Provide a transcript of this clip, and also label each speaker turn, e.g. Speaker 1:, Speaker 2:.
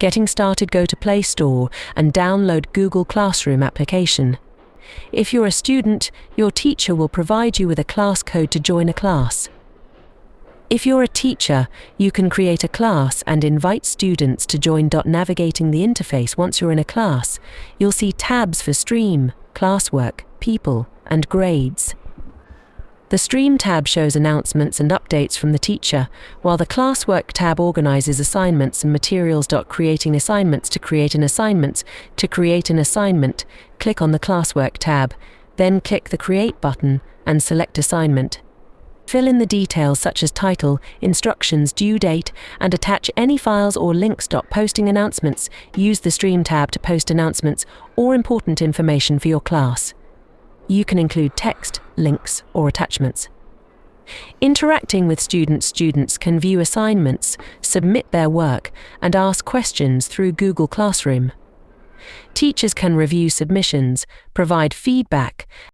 Speaker 1: Getting started, go to Play Store and download Google Classroom application. If you're a student, your teacher will provide you with a class code to join a class. If you're a teacher, you can create a class and invite students to join. Navigating the interface. Once you're in a class, you'll see tabs for Stream, Classwork, People, and Grades. The Stream tab shows announcements and updates from the teacher, while the Classwork tab organizes assignments and materials. Creating assignments. To create an assignment, click on the Classwork tab, then click the Create button and select Assignment. Fill in the details such as title, instructions, due date, and attach any files or links. Posting announcements. Use the Stream tab to post announcements or important information for your class. You can include text, links, or attachments. Interacting with students. Students can view assignments, submit their work, and ask questions through Google Classroom. Teachers can review submissions, provide feedback,